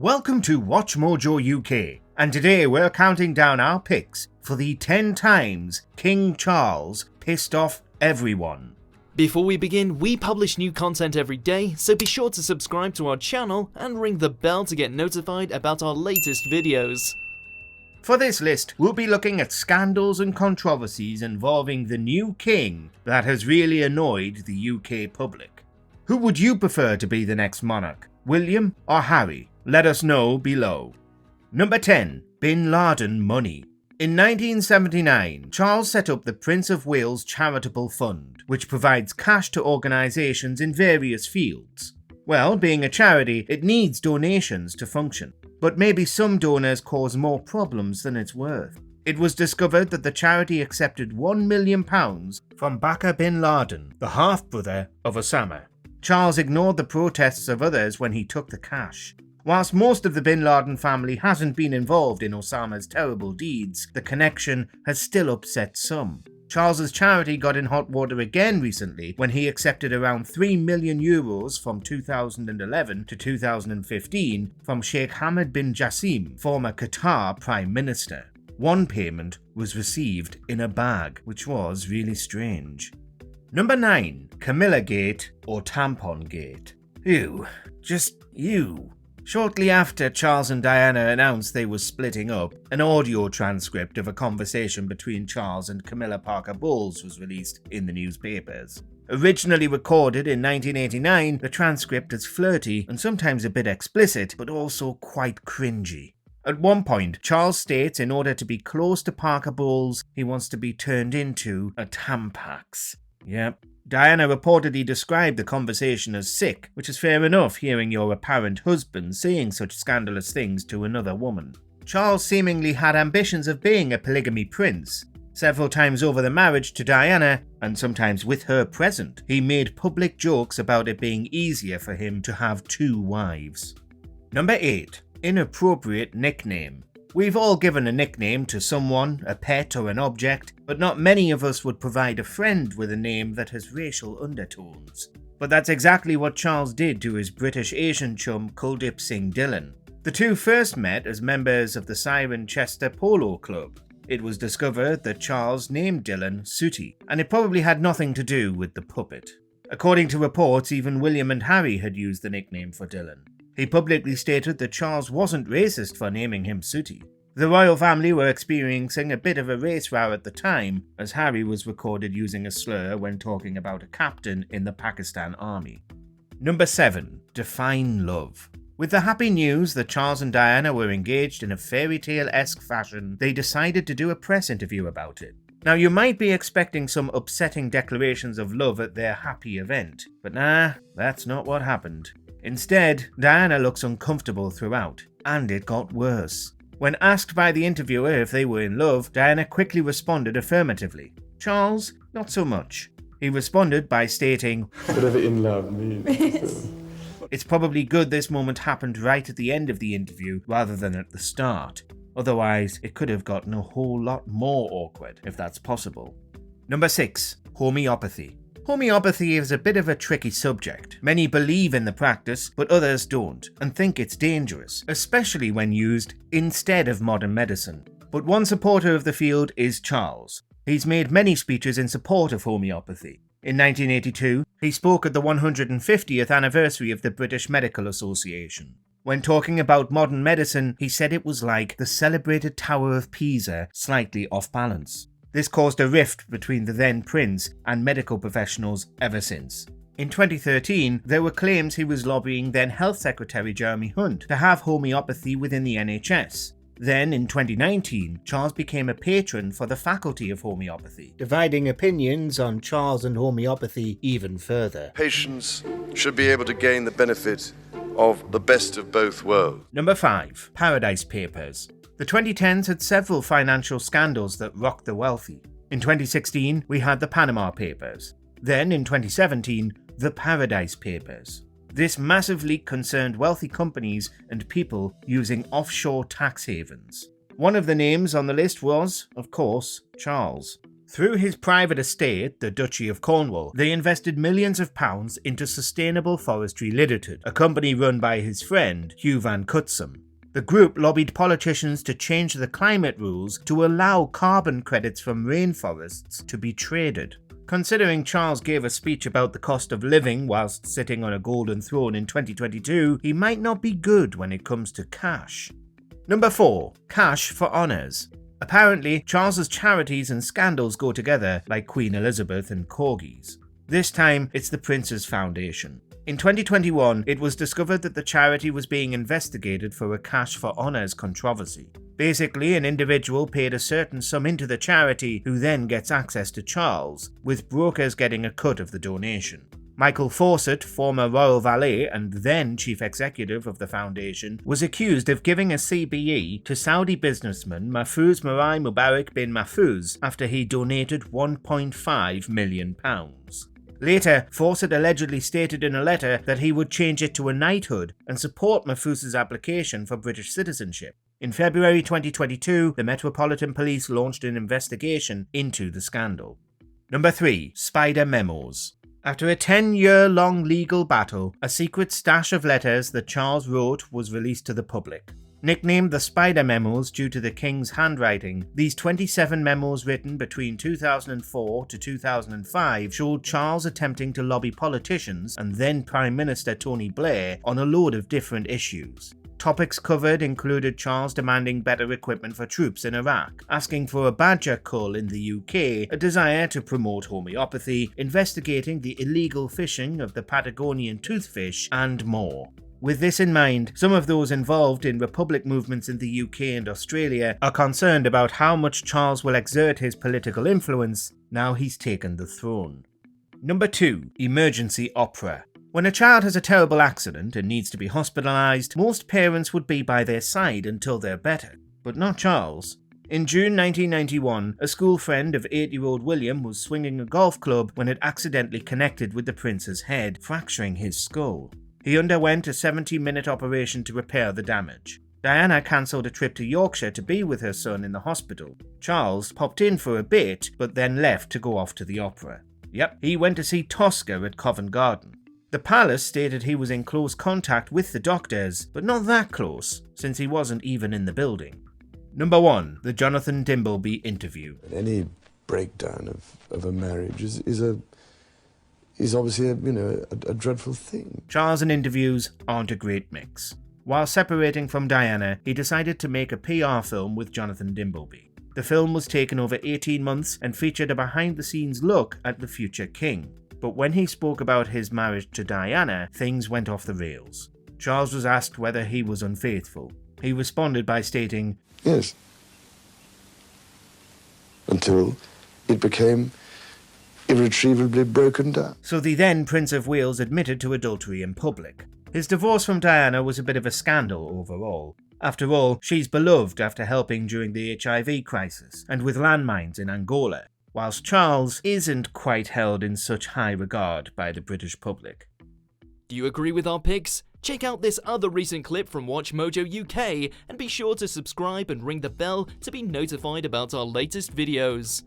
Welcome to WatchMojoUK, and today we're counting down our picks for the 10 times King Charles pissed off everyone. Before we begin, we publish new content every day, so be sure to subscribe to our channel and ring the bell to get notified about our latest videos. For this list, we'll be looking at scandals and controversies involving the new king that has really annoyed the UK public. Who would you prefer to be the next monarch, William or Harry? Let us know below. Number 10. Bin Laden money. In 1979, Charles set up the Prince of Wales Charitable Fund, which provides cash to organisations in various fields. Well, being a charity, it needs donations to function, but maybe some donors cause more problems than it's worth. It was discovered that the charity accepted £1 million from Bakr bin Laden, the half-brother of Osama. Charles ignored the protests of others when he took the cash. Whilst most of the bin Laden family hasn't been involved in Osama's terrible deeds, the connection has still upset some. Charles's charity got in hot water again recently when he accepted around €3 million from 2011 to 2015 from Sheikh Hamad bin Jassim, former Qatar Prime Minister. One payment was received in a bag, which was really strange. Number 9. Camilla Gate or Tampon Gate. Ew. Just ew. Shortly after Charles and Diana announced they were splitting up, an audio transcript of a conversation between Charles and Camilla Parker Bowles was released in the newspapers. Originally recorded in 1989, the transcript is flirty and sometimes a bit explicit, but also quite cringy. At one point, Charles states in order to be close to Parker Bowles, he wants to be turned into a Tampax. Yep. Diana reportedly described the conversation as sick, which is fair enough hearing your apparent husband saying such scandalous things to another woman. Charles seemingly had ambitions of being a polygamy prince. Several times over the marriage to Diana, and sometimes with her present, he made public jokes about it being easier for him to have 2 wives. Number 8. Inappropriate nickname. We've all given a nickname to someone, a pet or an object, but not many of us would provide a friend with a name that has racial undertones. But that's exactly what Charles did to his British Asian chum Kuldip Singh Dillon. The two first met as members of the Cirencester Polo Club. It was discovered that Charles named Dillon Sooty, and it probably had nothing to do with the puppet. According to reports, even William and Harry had used the nickname for Dillon. He publicly stated that Charles wasn't racist for naming him Sooty. The royal family were experiencing a bit of a race row at the time, as Harry was recorded using a slur when talking about a captain in the Pakistan Army. Number 7. Define love. With the happy news that Charles and Diana were engaged in a fairy tale-esque fashion, they decided to do a press interview about it. Now, you might be expecting some upsetting declarations of love at their happy event, but nah, that's not what happened. Instead, Diana looks uncomfortable throughout, and it got worse. When asked by the interviewer if they were in love, Diana quickly responded affirmatively. Charles, not so much. He responded by stating, "Whatever in love means." It's probably good this moment happened right at the end of the interview rather than at the start. Otherwise, it could have gotten a whole lot more awkward, if that's possible. Number 6. Homeopathy. Homeopathy is a bit of a tricky subject. Many believe in the practice, but others don't, and think it's dangerous, especially when used instead of modern medicine. But one supporter of the field is Charles. He's made many speeches in support of homeopathy. In 1982, he spoke at the 150th anniversary of the British Medical Association. When talking about modern medicine, he said it was like the celebrated Tower of Pisa, slightly off balance. This caused a rift between the then prince and medical professionals ever since. In 2013, there were claims he was lobbying then Health Secretary Jeremy Hunt to have homeopathy within the NHS. Then, in 2019, Charles became a patron for the Faculty of Homeopathy, dividing opinions on Charles and homeopathy even further. Patients should be able to gain the benefit of the best of both worlds. Number 5. Paradise Papers. The 2010s had several financial scandals that rocked the wealthy. In 2016, we had the Panama Papers. Then, in 2017, the Paradise Papers. This massively concerned wealthy companies and people using offshore tax havens. One of the names on the list was, of course, Charles. Through his private estate, the Duchy of Cornwall, they invested millions of pounds into Sustainable Forestry Limited, a company run by his friend Hugh Van Cutsum. The group lobbied politicians to change the climate rules to allow carbon credits from rainforests to be traded. Considering Charles gave a speech about the cost of living whilst sitting on a golden throne in 2022, he might not be good when it comes to cash. Number 4. Cash for honours. Apparently, Charles's charities and scandals go together like Queen Elizabeth and corgis. This time, it's the Prince's Foundation. In 2021, it was discovered that the charity was being investigated for a cash for honours controversy. Basically, an individual paid a certain sum into the charity who then gets access to Charles, with brokers getting a cut of the donation. Michael Fawcett, former royal valet and then chief executive of the foundation, was accused of giving a CBE to Saudi businessman Mahfouz Marai Mubarak bin Mahfouz after he donated £1.5 million. Later, Fawcett allegedly stated in a letter that he would change it to a knighthood and support Mahfouz's application for British citizenship. In February 2022, the Metropolitan Police launched an investigation into the scandal. Number 3. Spider Memos. After a 10-year-long legal battle, a secret stash of letters that Charles wrote was released to the public. Nicknamed the Spider Memos due to the King's handwriting, these 27 memos written between 2004 to 2005 showed Charles attempting to lobby politicians and then Prime Minister Tony Blair on a load of different issues. Topics covered included Charles demanding better equipment for troops in Iraq, asking for a badger cull in the UK, a desire to promote homeopathy, investigating the illegal fishing of the Patagonian toothfish, and more. With this in mind, some of those involved in Republic movements in the UK and Australia are concerned about how much Charles will exert his political influence now he's taken the throne. Number 2. Emergency opera. When a child has a terrible accident and needs to be hospitalised, most parents would be by their side until they're better. But not Charles. In June 1991, a school friend of 8-year-old William was swinging a golf club when it accidentally connected with the prince's head, fracturing his skull. He underwent a 70-minute operation to repair the damage. Diana cancelled a trip to Yorkshire to be with her son in the hospital. Charles popped in for a bit, but then left to go off to the opera. Yep, he went to see Tosca at Covent Garden. The palace stated he was in close contact with the doctors, but not that close, since he wasn't even in the building. Number 1. The Jonathan Dimbleby interview. Any breakdown of a marriage is obviously a dreadful thing. Charles and interviews aren't a great mix. While separating from Diana, he decided to make a PR film with Jonathan Dimbleby. The film was taken over 18 months and featured a behind-the-scenes look at the future king. But when he spoke about his marriage to Diana, things went off the rails. Charles was asked whether he was unfaithful. He responded by stating, Yes. Until it became irretrievably broken down. So the then Prince of Wales admitted to adultery in public. His divorce from Diana was a bit of a scandal overall. After all, she's beloved after helping during the HIV crisis and with landmines in Angola, whilst Charles isn't quite held in such high regard by the British public. Do you agree with our picks? Check out this other recent clip from WatchMojoUK and be sure to subscribe and ring the bell to be notified about our latest videos.